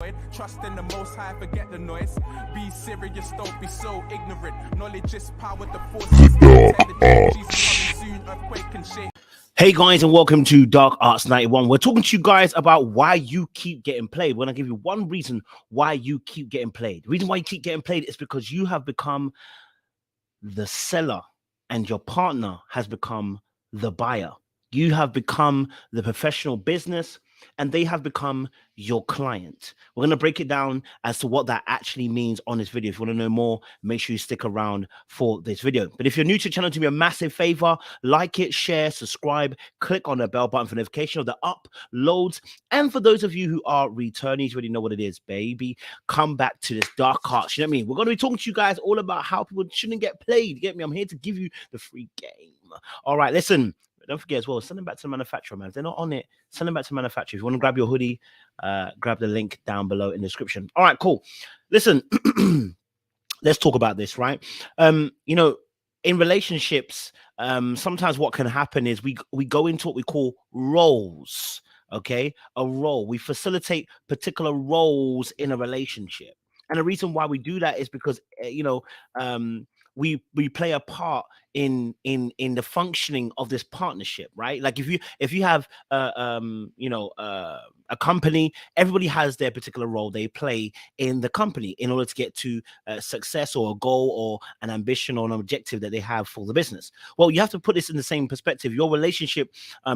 avoid. Trust in the Most High, forget the noise. Be serious, don't be so ignorant. Knowledge is power, the force is intelligent. Jesus coming soon, earthquake and shake. Hey guys, and welcome to Dark Arts 91. We're talking to you guys about why you keep getting played. We're going to give you one reason why you keep getting played. The reason why you keep getting played is because you have become the seller and your partner has become the buyer. You have become the professional business and they have become your client. We're going to break it down as to what that actually means on this video. If you want to know more, make sure you stick around for this video. But if you're new to the channel, do me a massive favor, like it, share, subscribe, click on the bell button for notification of the uploads. And for those of you who are returnees, you already know what it is, baby. Come back to this dark arts. You know what I mean? We're going to be talking to you guys all about how people shouldn't get played. You get me? I'm here to give you the free game. All right, listen. Don't forget as well, send them back to the manufacturer, man. If they're not on it, send them back to the manufacturer. If you want to grab your hoodie, grab the link down below in the description. All right, cool. Listen, let's talk about this, right? You know, in relationships, sometimes what can happen is we go into what we call roles, okay? A role. We facilitate particular roles in a relationship. And the reason why we do that is because, you know, we play a part in the functioning of this partnership, right? Like if you have you know, a company, everybody has their particular role they play in the company in order to get to success or a goal or an ambition or an objective that they have for the business. Well, you have to put this in the same perspective. Your relationship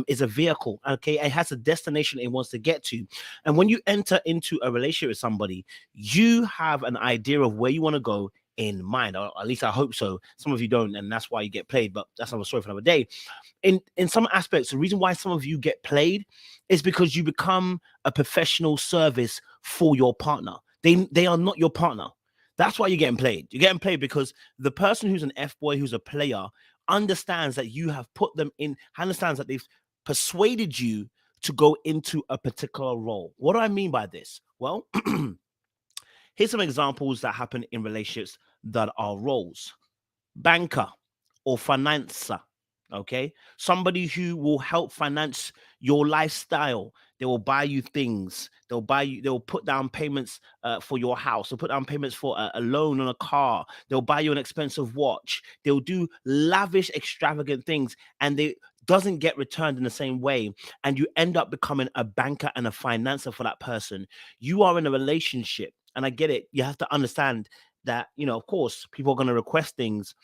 is a vehicle, okay? It has a destination it wants to get to. And when you enter into a relationship with somebody, you have an idea of where you want to go in mind, or at least I hope so. Some of you don't, and that's why you get played, but that's another story for another day. In some aspects, the reason why some of you get played is because you become a professional service for your partner. They are not your partner. That's why you're getting played. You're getting played because the person who's an F-boy, who's a player, understands that you have put them in, understands that they've persuaded you to go into a particular role. What do I mean by this? Well, here's some examples that happen in relationships that are roles. Banker or financer, okay? Somebody who will help finance your lifestyle. They will buy you things. They'll put down payments for your house. They'll put down payments for a loan on a car. They'll buy you an expensive watch. They'll do lavish, extravagant things, and they doesn't get returned in the same way. And you end up becoming a banker and a financer for that person. You are in a relationship. And I get it. You have to understand that, you know, of course, people are going to request things.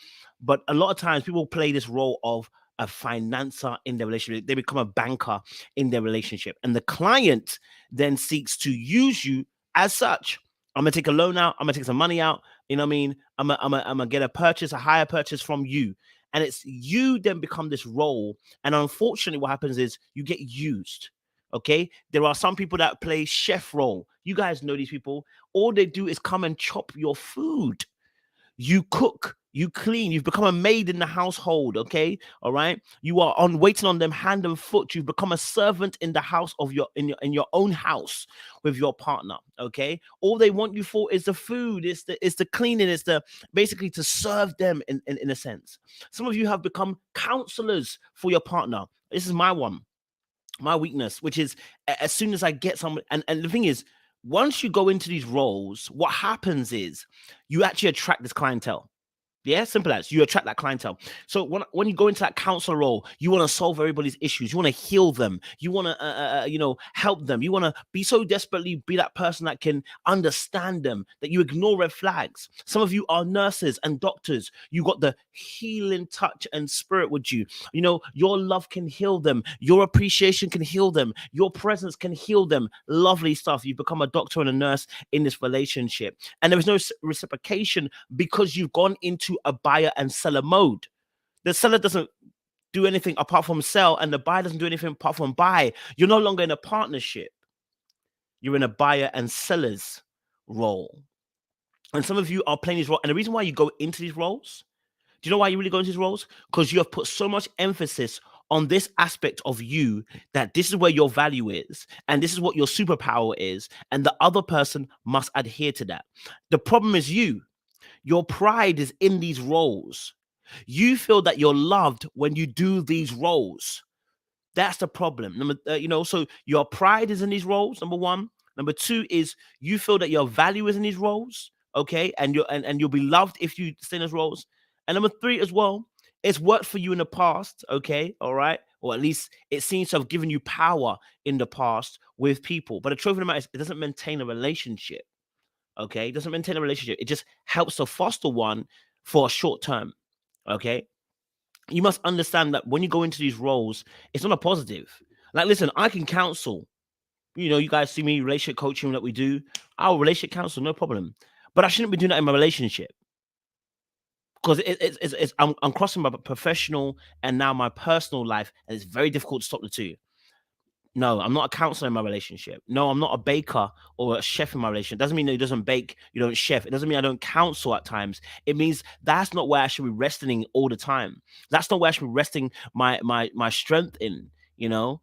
But a lot of times people play this role of a financer in their relationship. They become a banker in their relationship. And the client then seeks to use you as such. I'm going to take a loan out. I'm going to take some money out. You know what I mean? I'm going to get a higher purchase from you. And it's you then become this role. And unfortunately, what happens is you get used. Okay, there are some people that play chef role. You guys know these people. All they do is come and chop your food. You cook, you clean. You've become a maid in the household. Okay, all right. You are waiting on them hand and foot. You've become a servant in the house of in your own house with your partner. Okay, all they want you for is the food. It's the cleaning. It's the basically to serve them in a sense. Some of you have become counselors for your partner. This is my weakness, which is as soon as I get someone, and the thing is, once you go into these roles, what happens is you actually attract this clientele. Yeah, simple as you attract that clientele. So when you go into that counselor role, you want to solve everybody's issues. You want to heal them. You want to, you know, help them. You want to be so desperately be that person that can understand them, that you ignore red flags. Some of you are nurses and doctors. You got the healing touch and spirit with you. You know, your love can heal them. Your appreciation can heal them. Your presence can heal them. Lovely stuff. You've become a doctor and a nurse in this relationship. And there is no reciprocation because you've gone into a buyer and seller mode. The seller doesn't do anything apart from sell, and the buyer doesn't do anything apart from buy. You're no longer in a partnership. You're in a buyer and seller's role. And some of you are playing these roles. And the reason why you go into these roles, do you know why you really go into these roles? Because you have put so much emphasis on this aspect of you that this is where your value is and this is what your superpower is, and the other person must adhere to that. The problem is your pride is in these roles. You feel that you're loved when you do these roles. That's the problem. You know, so your pride is in these roles, number one. Number two is you feel that your value is in these roles, okay, and you'll be loved if you stay in those roles. And number three as well, it's worked for you in the past, okay, all right, or at least it seems to have given you power in the past with people. But the truth of the matter is, it doesn't maintain a relationship, okay? It doesn't maintain a relationship. It just helps to foster one for a short term, okay? You must understand that when you go into these roles, it's not a positive. Like, listen, I can counsel. You know, you guys see me relationship coaching that we do. I'll relationship counsel, no problem. But I shouldn't be doing that in my relationship because I'm crossing my professional and now my personal life, and it's very difficult to stop the two. No, I'm not a counselor in my relationship. No, I'm not a baker or a chef in my relationship. Doesn't mean that he doesn't bake, you don't chef. It doesn't mean I don't counsel at times. It means that's not where I should be resting in all the time. That's not where I should be resting my strength in. You know,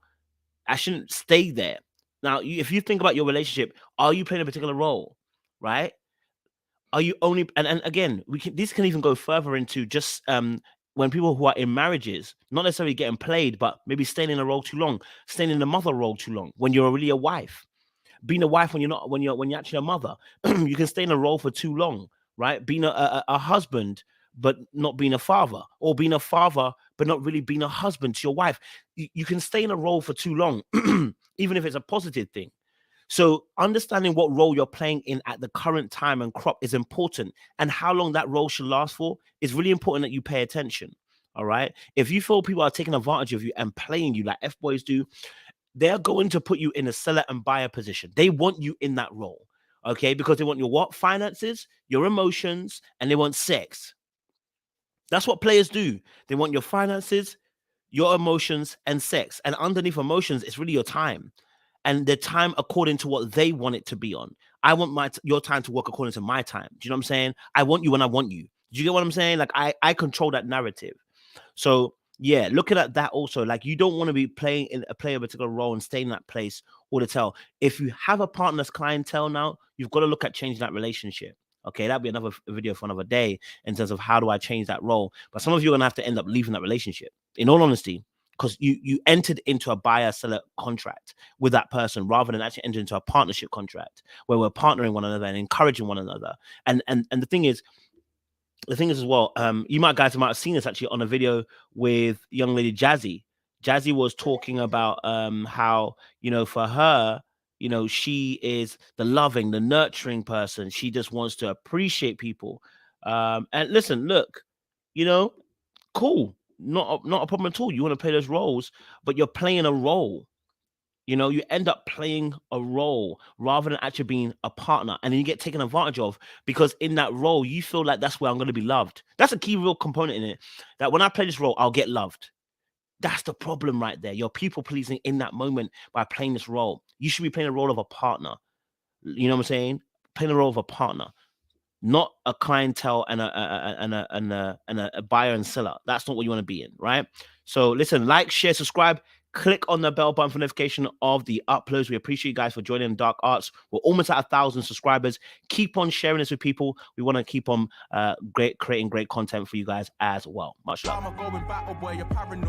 I shouldn't stay there. Now, if you think about your relationship, are you playing a particular role, right? Are you only and again, this can even go further into just when people who are in marriages, not necessarily getting played, but maybe staying in a role too long, staying in the mother role too long, when you're really a wife, being a wife when you're not, when you're actually a mother. You can stay in a role for too long, right? Being a husband, but not being a father, or being a father, but not really being a husband to your wife. You can stay in a role for too long, even if it's a positive thing. So understanding what role you're playing in at the current time and crop is important, and how long that role should last for is really important that you pay attention. All right. If you feel people are taking advantage of you and playing you like F boys do, they're going to put you in a seller and buyer position. They want you in that role. Okay. Because they want your what? Finances, your emotions, and they want sex. That's what players do. They want your finances, your emotions, and sex. And underneath emotions, it's really your time. And the time according to what they want it to be on. I want your time to work according to my time. Do you know what I'm saying? I want you when I want you. Do you get what I'm saying? Like I control that narrative. So yeah, looking at that also, like you don't want to be playing a particular role and staying in that place all the time. If you have a partner's clientele now, you've got to look at changing that relationship. Okay, that'll be another video for another day in terms of how do I change that role. But some of you are gonna have to end up leaving that relationship. In all honesty, because you entered into a buyer-seller contract with that person rather than actually entering into a partnership contract where we're partnering one another and encouraging one another. And the thing is as well, you might have seen this actually on a video with young lady Jazzy. Jazzy was talking about how, you know, for her, you know, she is the loving, the nurturing person. She just wants to appreciate people. And listen, look, you know, cool. Not a problem at all. You want to play those roles, but you're playing a role. You know, you end up playing a role rather than actually being a partner, and then you get taken advantage of because in that role you feel like that's where I'm going to be loved. That's a key real component in it. That when I play this role, I'll get loved. That's the problem right there. You're people pleasing in that moment by playing this role. You should be playing a role of a partner. You know what I'm saying? Playing the role of a partner, not a clientele and a buyer and seller. That's not what you want to be in, right? So listen, like, share, subscribe, click on the bell button for notification of the uploads. We appreciate you guys for joining Dark Arts. We're almost at 1,000 subscribers. Keep on sharing this with people. We want to keep on creating great content for you guys as well. Much love.